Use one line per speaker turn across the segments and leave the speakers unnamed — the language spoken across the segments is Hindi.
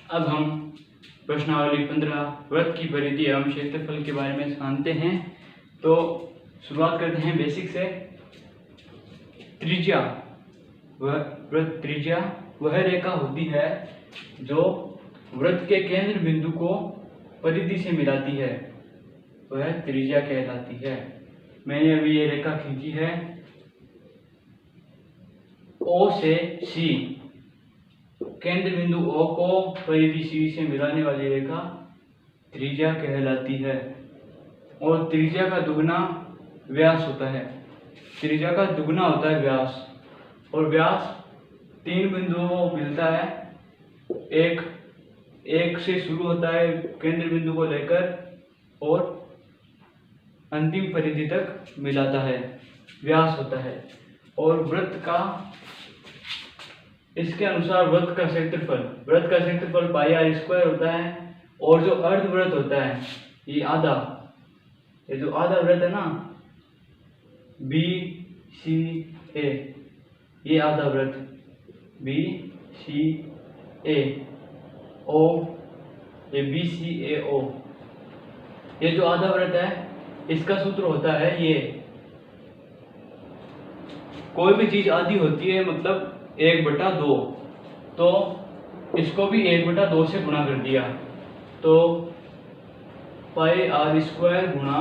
अब हम प्रश्नावली 15 वृत्त की परिधि एवं क्षेत्रफल के बारे में जानते हैं। तो शुरुआत करते हैं बेसिक से। त्रिज्या, वृत्त त्रिज्या वह रेखा होती है जो वृत्त के केंद्र बिंदु को परिधि से मिलाती है, वह त्रिज्या कहलाती है। मैंने अभी ये रेखा खींची है O से C, केंद्र बिंदु O को परिधि C से मिलाने वाली रेखा त्रिज्या कहलाती है। और त्रिज्या का दुगना व्यास होता है, त्रिज्या का दुगना होता है व्यास। और व्यास तीन बिंदुओं को मिलता है, एक से शुरू होता है केंद्र बिंदु को लेकर और अंतिम परिधि तक मिलाता है, व्यास होता है। और वृत्त का, इसके अनुसार वृत्त का क्षेत्रफल पाई आर स्क्वायर होता है। और जो अर्धवृत्त होता है, ये जो आधा वृत्त है ना, बी सी ए, ये आधा वृत्त बी सी ए ओ, ये बी सी ए ओ, ये जो आधा वृत्त है इसका सूत्र होता है ये। कोई भी चीज आधी होती है मतलब 1/2, तो इसको भी 1/2 से गुणा कर दिया, तो पाई आर स्क्वायर गुणा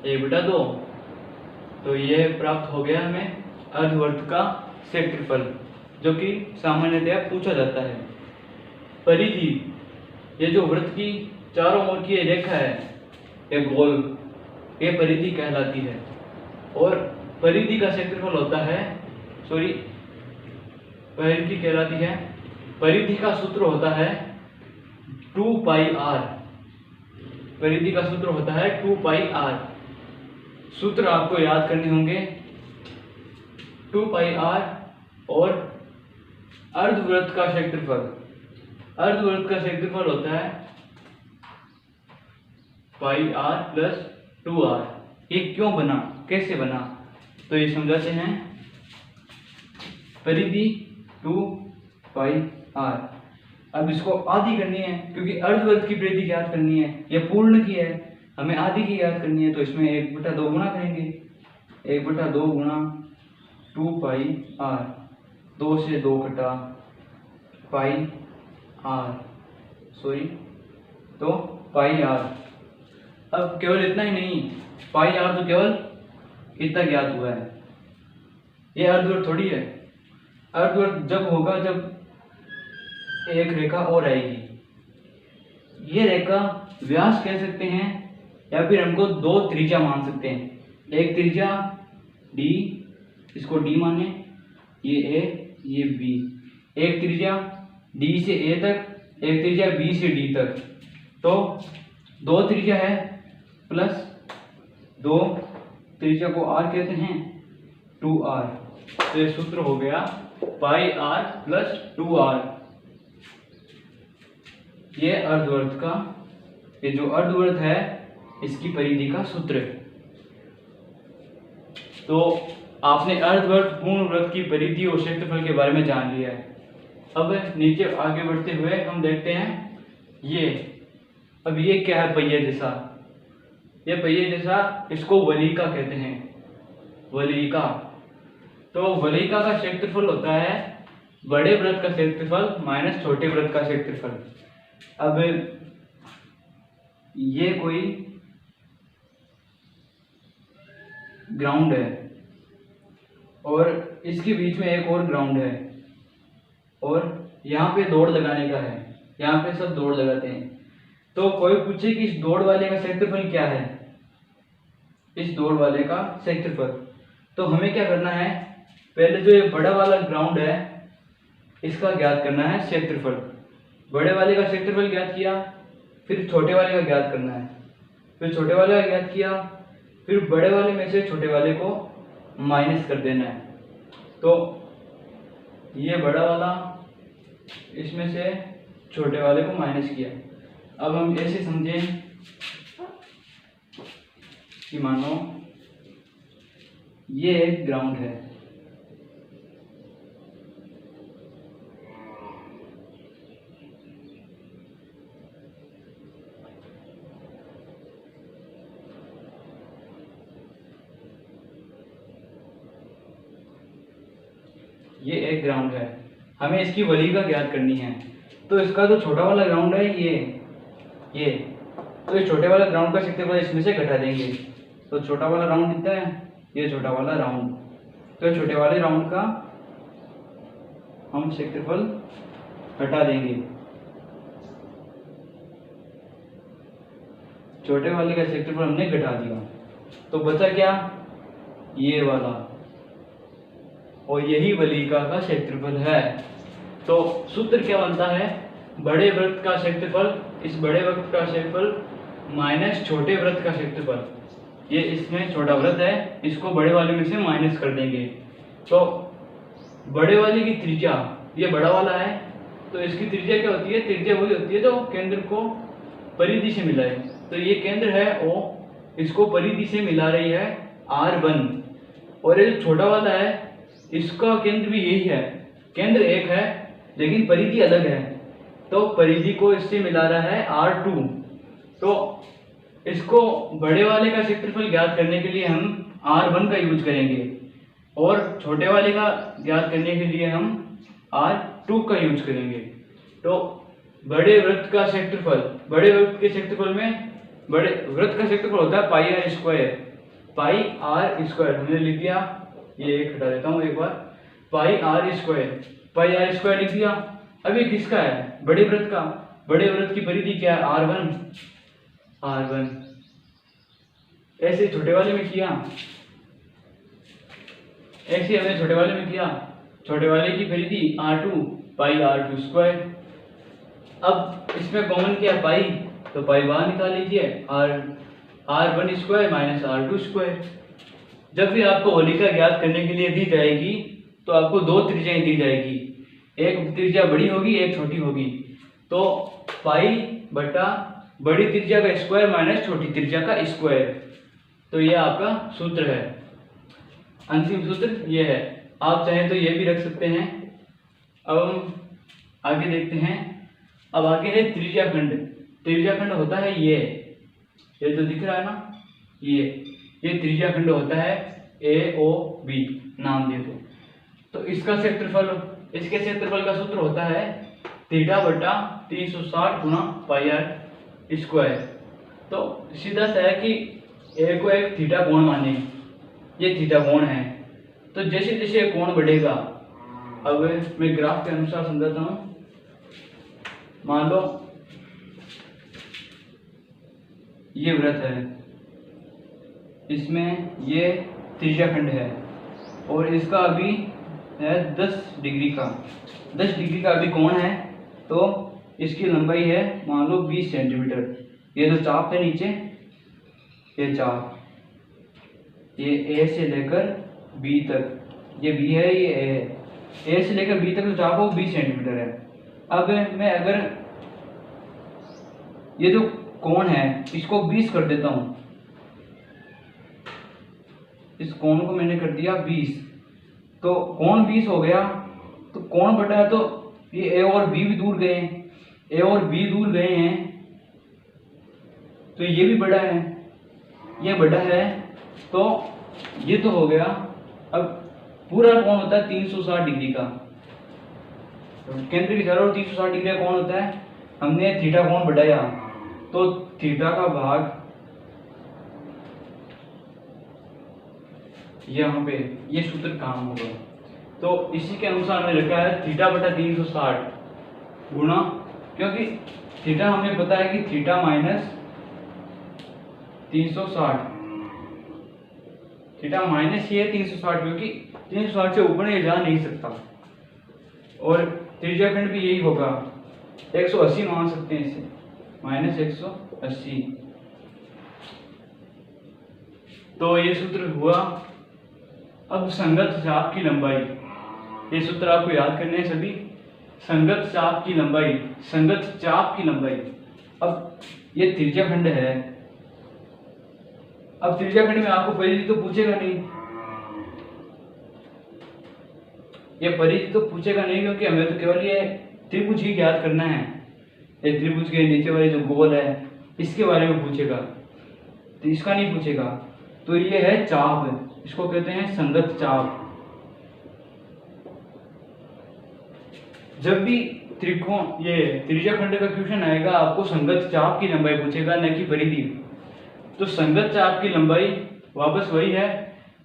1/2, तो यह प्राप्त हो गया हमें अर्धवृत्त का क्षेत्रफल, जो कि सामान्यतया पूछा जाता है। परिधि, ये जो वृत्त की चारों ओर की रेखा है, ये गोल, ये परिधि कहलाती है। और परिधि का क्षेत्रफल होता है, परिधि कहलाती है, परिधि का सूत्र होता है 2 पाई आर, परिधि का सूत्र होता है 2 पाई आर। सूत्र आपको याद करने होंगे, 2 पाई आर और अर्धवृत्त का क्षेत्रफल, अर्धवृत्त का क्षेत्रफल होता है पाई आर प्लस 2r। ये क्यों बना, कैसे बना, तो ये समझाते हैं। परिधि 2 पाई आर, अब इसको आधी करनी है क्योंकि अर्धवृत्त की परिधि ज्ञात करनी है, ये पूर्ण की है, हमें आधी की ज्ञात करनी है, तो इसमें 1/2 गुणा करेंगे, 1/2 गुणा 2 पाई आर, 2 से 2 कटा पाई आर, तो पाई आर। अब केवल इतना ही नहीं, पाई आर तो केवल इतना ज्ञात हुआ है, ये अर्धवृत्त थोड़ी है। अर्धवृत्त जब होगा जब एक रेखा और आएगी, ये रेखा व्यास कह सकते हैं या फिर हमको 2 त्रिज्या मान सकते हैं। एक त्रिज्या डी, इसको डी माने, ये ए ये बी, एक त्रिज्या डी से ए तक, एक त्रिज्या बी से डी तक, तो 2 त्रिज्या है प्लस 2 त्रिज्या को आर कहते हैं, 2r। तो ये सूत्र हो गया पाई आर प्लस 2r। ये अर्धवृत्त का, ये जो अर्धवृत्त है इसकी परिधि का सूत्र। तो आपने अर्धवृत्त, पूर्ण वृत्त की परिधि और क्षेत्रफल के बारे में जान लिया है। अब नीचे आगे बढ़ते हुए हम देखते हैं ये, अब ये क्या है, पहिए जैसा, ये पहिए जैसा, इसको वलिका कहते हैं, वलिका। तो वलिका का क्षेत्रफल होता है बड़े वृत्त का क्षेत्रफल माइनस छोटे वृत्त का क्षेत्रफल। अब ये कोई ग्राउंड है और इसके बीच में एक और ग्राउंड है, और यहाँ पे दौड़ लगाने का है, यहाँ पे सब दौड़ लगाते हैं। तो कोई पूछे कि इस दौड़ वाले का क्षेत्रफल क्या है, इस दौड़ वाले का क्षेत्रफल, तो हमें क्या करना है, पहले जो ये बड़ा वाला ग्राउंड है इसका ज्ञात करना है क्षेत्रफल। बड़े वाले का क्षेत्रफल ज्ञात किया, फिर छोटे वाले का ज्ञात करना है, फिर छोटे वाले का ज्ञात किया, फिर बड़े वाले में से छोटे वाले को माइनस कर देना है। तो ये बड़ा वाला, इसमें से छोटे वाले को माइनस किया। अब हम ऐसे समझें कि मानो ये एक ग्राउंड है, ये एक ग्राउंड है, हमें इसकी वलीका ज्ञात करनी है। तो इसका जो छोटा वाला ग्राउंड है ये तो इस छोटे वाले ग्राउंड का क्षेत्रफल इसमें से घटा देंगे। तो छोटा वाला राउंड कितना है, ये छोटा वाला राउंड, तो छोटे वाले राउंड का हम क्षेत्रफल घटा देंगे। छोटे वाले का क्षेत्रफल हमने घटा दिया, तो बचा क्या, ये वाला, और यही वलिका का क्षेत्रफल है। तो सूत्र क्या बनता है, बड़े वृत्त का क्षेत्रफल, इस बड़े वृत्त का क्षेत्रफल माइनस छोटे वृत्त का क्षेत्रफल। ये इसमें छोटा वृत्त है, इसको बड़े वाले में से माइनस कर देंगे। तो बड़े वाले की त्रिज्या, ये बड़ा वाला है, तो इसकी त्रिज्या क्या होती है, त्रिज्या वही होती है जो केंद्र को परिधि से मिलाए। तो ये केंद्र है O, इसको परिधि से मिला रही है R1, और ये जो छोटा वाला है इसका केंद्र भी यही है, केंद्र एक है लेकिन परिधि अलग है, तो परिधि को इससे मिला रहा है R2। तो इसको बड़े वाले का क्षेत्रफल ज्ञात करने के लिए हम R1 का यूज करेंगे, और छोटे वाले का ज्ञात करने के लिए हम R2 का यूज करेंगे। तो बड़े वृत्त का क्षेत्रफल, बड़े वृत्त के क्षेत्रफल में, बड़े वृत्त का क्षेत्रफल होता है पाई आर स्क्वायर, हमने लिख दिया, ये एक हटा देता हूँ एक बार, पाई आर स्क्वायर लिख दिया। अब ये किसका है, बड़े वृत्त का, बड़े वृत्त की परिधि क्या है, R1। ऐसे छोटे वाले में किया, ऐसे हमने छोटे वाले में किया, छोटे वाले की परिधि R2 पाई R2 स्क्वायर। अब इसमें कॉमन किया पाई, तो पाई बाहर निकाल लीजिए, R1 square minus R2 square. जब भी आपको वलिका ज्ञात करने के लिए दी जाएगी तो आपको दो त्रिज्याएं दी जाएगी, एक त्रिज्या बड़ी होगी एक छोटी होगी। तो पाई बटा बड़ी त्रिज्या का स्क्वायर माइनस छोटी त्रिज्या का स्क्वायर, तो ये आपका सूत्र है, अंतिम सूत्र ये है। आप चाहें तो ये भी रख सकते हैं। अब हम आगे देखते हैं। अब आगे है त्रिज्याखंड। त्रिज्याखंड होता है ये जो दिख रहा है ना, ये त्रिज्याखंड होता है AOB, नाम दे दो। तो इसका क्षेत्रफल, इसके क्षेत्रफल का सूत्र होता है थीटा बटा 360 गुणा पाई आर स्क्वायर। तो सीधा सा है कि ए को एक थीटा कोण माने, ये थीटा कोण है। तो जैसे जैसे कोण बढ़ेगा, अब मैं ग्राफ के अनुसार समझाता हूँ। मान लो ये वृत्त है, इसमें ये त्रिज्याखंड है, और इसका अभी है 10 डिग्री का, 10 डिग्री का अभी कोण है। तो इसकी लंबाई है मान लो 20 सेंटीमीटर। ये जो चाप है नीचे, ये चाप, ये A से लेकर B तक, ये B है, ये A है, A से लेकर B तक जो चाप है वो 20 सेंटीमीटर है। अब मैं अगर ये जो कोण है इसको 20 कर देता हूँ, इस कोण को मैंने कर दिया 20, तो कोण 20 हो गया। तो कोण बटा है, तो ये A और B भी दूर गए हैं, A और B दूर गए हैं, तो ये भी बड़ा है, ये बड़ा है, तो ये तो हो गया। अब पूरा कोण होता है 360 डिग्री का, केंद्र की चारों ओर 360 डिग्री का कोण होता है। हमने थीटा कोण बढ़ाया, तो थीटा का भाग यहाँ पे, ये सूत्र काम होगा। तो इसी के अनुसार हमने रखा है थीटा बटा 360 गुणा, क्योंकि थीटा हमें पता है कि थीटा माइनस 360, थीटा माइनस ये 360, क्योंकि 360 से ऊपर ये जा नहीं सकता। और त्रिज्याखंड भी यही होगा, 180 मान सकते हैं इसे, माइनस 180। तो ये सूत्र हुआ। अब संगत चाप की लंबाई, ये सूत्र आपको याद करने हैं सभी। संगत चाप की लंबाई, संगत चाप की लंबाई। अब ये त्रिज्याखंड है, अब त्रिज्याखंड में आपको परिधि तो पूछेगा नहीं, ये परिधि तो पूछेगा नहीं, क्योंकि हमें तो केवल ये त्रिभुज ही ज्ञात करना है। ये त्रिभुज के नीचे वाले जो गोल है इसके बारे में पूछेगा, तो इसका नहीं पूछेगा। तो ये है चाप, इसको कहते हैं संगत चाप। जब भी त्रिकोण ये त्रिज्या खंड का क्वेश्चन आएगा आपको संगत चाप की लंबाई पूछेगा, न कि परिधि। तो संगत चाप की लंबाई वापस वही है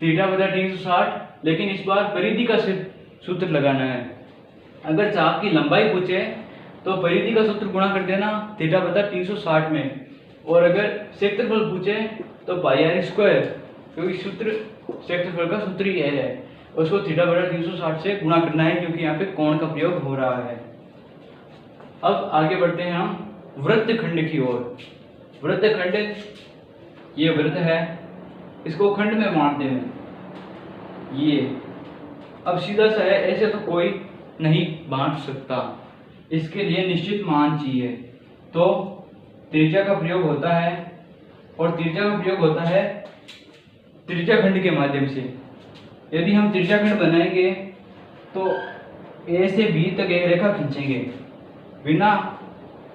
थीटा बटा 360, लेकिन इस बार परिधि का सूत्र लगाना है। अगर चाप की लंबाई पूछे तो परिधि का सूत्र गुणा कर देना थीटा बटा 360 में, और अगर क्षेत्रफल पूछे तो पाई आर स्क्वायर, क्योंकि सूत्र क्षेत्रफल का सूत्र ही है, उसको थीटा बटा 360 से गुणा करना है, क्योंकि यहाँ पे कोण का प्रयोग हो रहा है। अब आगे बढ़ते हैं हम वृत्तखंड की ओर। वृत्तखंड, ये वृत्त है, इसको खंड में बांटते हैं ये। अब सीधा सा है, ऐसे तो कोई नहीं बांट सकता, इसके लिए निश्चित मान चाहिए। तो त्रिज्या का प्रयोग होता है, और त्रिज्या का प्रयोग होता है त्रिज्या खंड के माध्यम से। यदि हम त्रिज्या खंड बनाएंगे तो ए से बी तक एक रेखा खींचेंगे बिना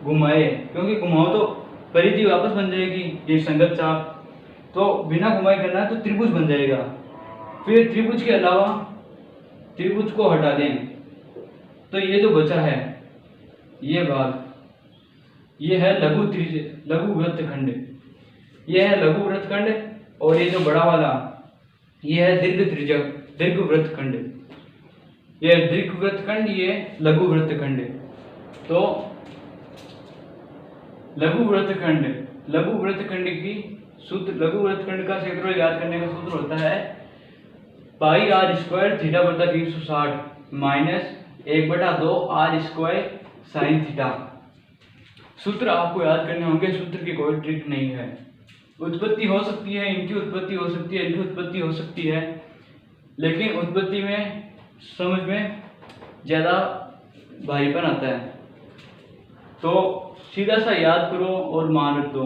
घुमाए, क्योंकि घुमाओ तो परिधि वापस बन जाएगी, ये संगत चाप। तो बिना घुमाए करना है तो त्रिभुज बन जाएगा। फिर त्रिभुज के अलावा त्रिभुज को हटा दें तो ये जो बचा है ये भाग, ये है लघु वृत्तखंड, ये है लघु वृत्तखंड, और ये जो बड़ा वाला ये है दीर्घ वृत्तखंड। ये दीर्घ वृत्तखंड, ये लघु वृत्तखंड। तो लघु वृत्तखंड की सूत्र, लघु वृत्तखंड का क्षेत्रफल याद करने का सूत्र होता है पाई आर स्क्वायर थीटा बटा 360 minus 1/2 r square sine theta. सूत्र आपको याद करने होंगे, सूत्र की कोई ट्रिक नहीं है। उत्पत्ति हो सकती है, इनकी उत्पत्ति हो सकती है, इनकी उत्पत्ति हो सकती है, लेकिन उत्पत्ति में समझ में ज़्यादा भारीपन आता है। तो सीधा सा याद करो और मान रख दो,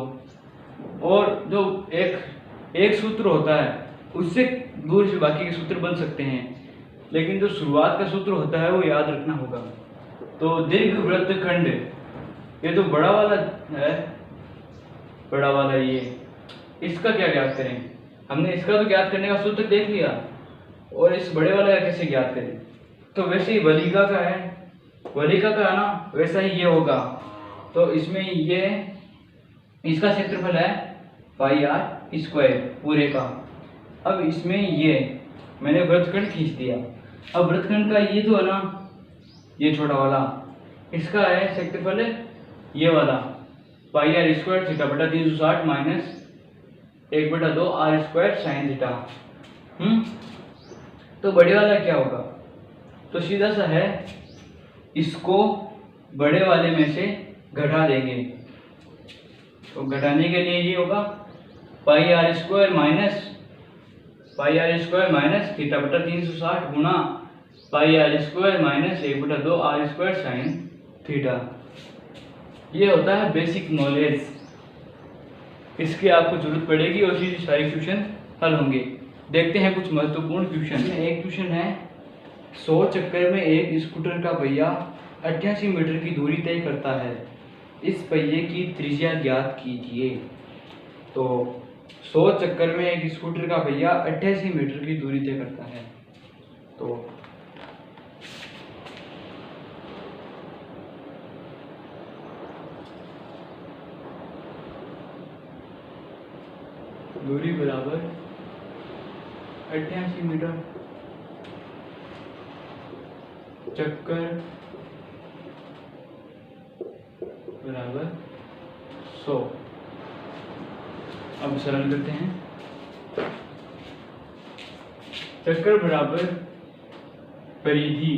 और जो एक सूत्र होता है उससे दूर से बाकी के सूत्र बन सकते हैं, लेकिन जो शुरुआत का सूत्र होता है वो याद रखना होगा। तो दीर्घ वृत्तखंड, ये तो बड़ा वाला है, बड़ा वाला ये, इसका क्या ज्ञात करें? हमने इसका तो ज्ञात करने का सूत्र देख लिया, और इस बड़े वाला का कैसे ज्ञात करें? तो वैसे ही वलिका का है, वलिका का ना वैसा ही ये होगा। तो इसमें ये इसका क्षेत्रफल है पाई आर स्क्वायर पूरे का। अब इसमें ये मैंने वृत्तखंड खींच दिया। अब वृत्तखंड का ये जो है ना, ये छोटा वाला, इसका है क्षेत्रफल ये वाला पाई आर स्क्वायर थीटा बटा 360 minus 1/2 r square sine theta. तो बड़े वाला क्या होगा? तो सीधा सा है, इसको बड़े वाले में से घटा देंगे। तो घटाने के लिए ये होगा pi r square minus theta बटा 360 गुणा pi r square minus 1/2 r square sine theta. ये होता है बेसिक नॉलेज, इसकी आपको जरूरत पड़ेगी और इसी सारे क्वेश्चन हल होंगे। देखते हैं कुछ महत्वपूर्ण क्वेश्चन। एक क्वेश्चन है 100 चक्कर में एक स्कूटर का पहिया 88 मीटर की दूरी तय करता है, इस पहिए की त्रिज्या ज्ञात कीजिए। तो 100 चक्कर में एक स्कूटर का पहिया 88 मीटर की दूरी तय करता है। तो दूरी बराबर 88 मीटर, चक्कर बराबर 100। अब सरल करते हैं। चक्कर बराबर परिधि,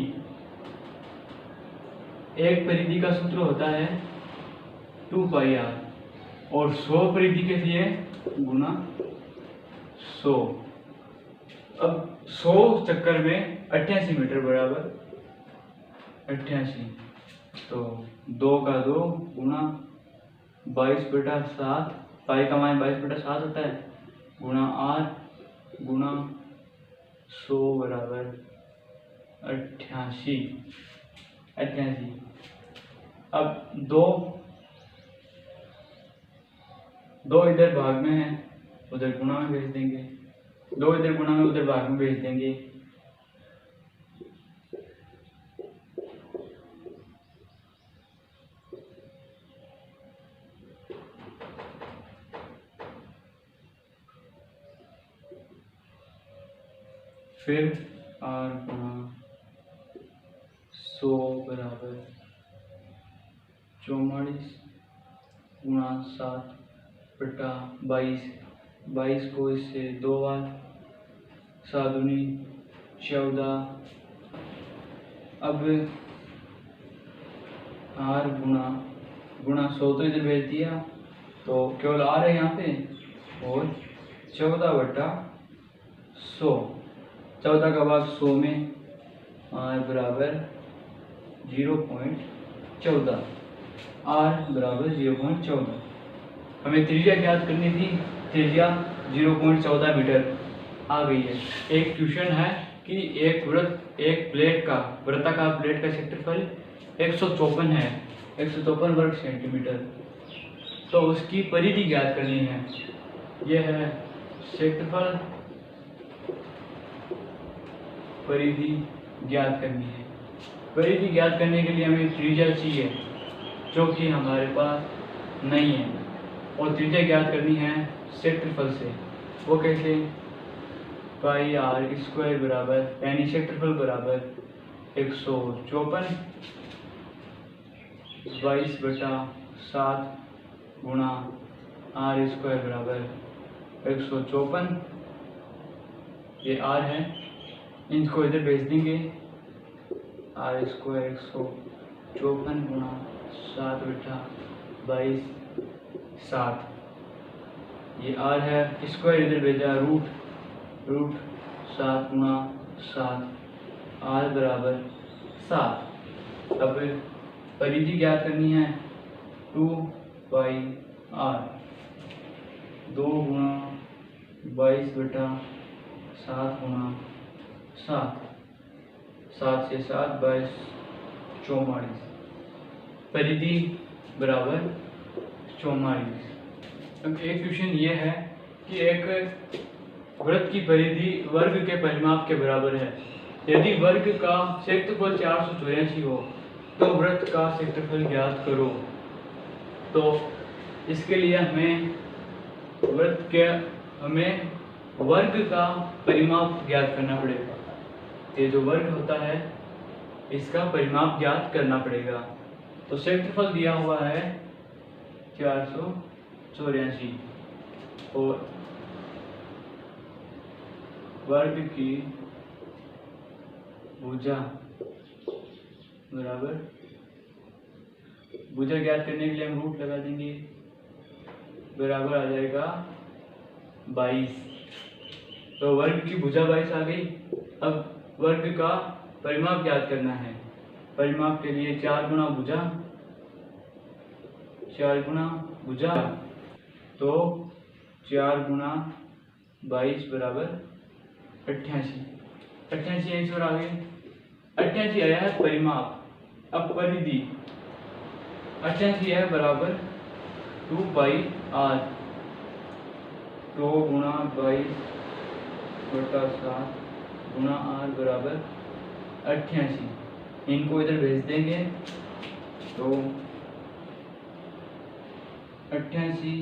एक परिधि का सूत्र होता है 2 पाई आर, और 100 परिधि के लिए गुना 100। अब 100 चक्कर में 88 मीटर बराबर 88, तो 2 का 2 गुणा 22/7, पाई का मान 22/7 होता है, गुणा r गुणा 100 बराबर 88। अब दो इधर भाग में है, उधर गुणा में भेज देंगे, 2 इधर गुणा में उधर भाग में भेज देंगे। फिर आर गुणा 100 बराबर 44 गुणा 7/22। 22 को इससे 2 बार, 7 दूनी 14। अब आर गुणा 100 तो इधर भेज दिया, तो केवल आर है यहाँ पे, और 14/100। 14 का भाग 100 में, आर बराबर 0.14। आर बराबर 0.14। हमें त्रिज्या ज्ञात करनी थी, त्रिज्या 0.14 मीटर आ गई है। एक क्वेश्चन है कि एक प्लेट का, वृत्ताकार प्लेट का क्षेत्रफल 154 है, 154 वर्ग सेंटीमीटर। तो उसकी परिधि ज्ञात करनी है। यह है क्षेत्रफल, परिधि ज्ञात करनी है। परिधि ज्ञात करने के लिए हमें त्रिज्या चाहिए, जो कि हमारे पास नहीं है, और त्रिज्या ज्ञात करनी है क्षेत्रफल से। वो कैसे? पाई आर स्क्वायर बराबर, यानी क्षेत्रफल बराबर 154 22/7 गुणा आर स्क्वायर बराबर 154। ये आर है, इनको इधर भेज देंगे। आर स्क्वायर 154 गुणा 7/22/7। ये आर है, स्क्वायर इधर भेजा, रूट 7 गुणा 7, आर बराबर 7। अब परिधि ज्ञात करनी है, 2πr, 2 गुणा 22/7 गुणा 7, 7 से 7 22 44। परिधि बराबर 44। अब एक क्वेश्चन ये है कि एक वृत्त की परिधि वर्ग के परिमाप के बराबर है। यदि वर्ग का क्षेत्रफल 484 हो तो वृत्त का क्षेत्रफल ज्ञात करो। तो इसके लिए हमें वर्ग का परिमाप ज्ञात करना पड़ेगा। ये जो वर्ग होता है, इसका परिमाप ज्ञात करना पड़ेगा। तो क्षेत्रफल दिया हुआ है 484, और वर्ग की भुजा बराबर, भुजा ज्ञात करने के लिए हम रूट लगा देंगे, बराबर आ जाएगा 22। तो वर्ग की भुजा 22 आ गई। अब वर्ग का परिमाप ज्ञात करना है। परिमाप के लिए 4 गुणा भुजा, तो 4 गुणा 22 बराबर 88। 88 आंसर आ गए। 88 आया है परिमाप। अब परिधि 88 है बराबर 2πr, 2 गुणा 22/7 गुणा आर बराबर 88। इनको इधर भेज देंगे, तो 88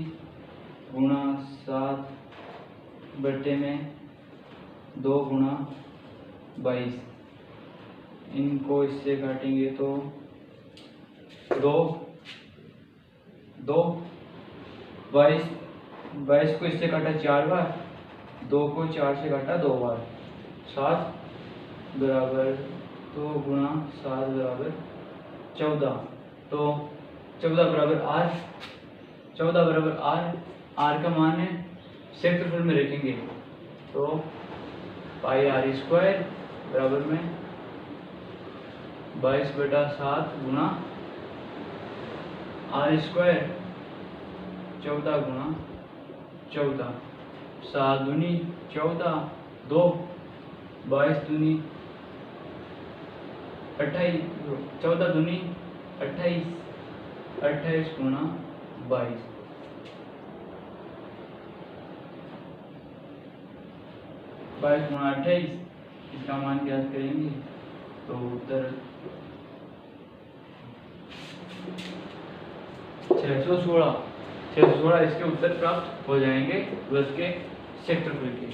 गुणा 7 बटे में 2 गुणा 22। इनको इससे काटेंगे तो 22 को इससे काटा 4 बार, 2 को 4 से काटा 2 बार, 7 बराबर 2 गुणा 7 बराबर 14। तो 14 बराबर आर, 14 बराबर आर का मान है, क्षेत्रफल में रखेंगे तो पाई आर स्क्वायर बराबर में 22/7 गुणा आर स्क्वायर, 14 गुणा 14, 7 दूनी 14, 2 22 दूनी 28, 14 दूनी 28, 28 गुणा 22, 22 गुणा 28, इसका मान ज्ञात करेंगे तो उत्तर 616 इसके उत्तर प्राप्त हो जाएंगे वृत्त के क्षेत्रफल के।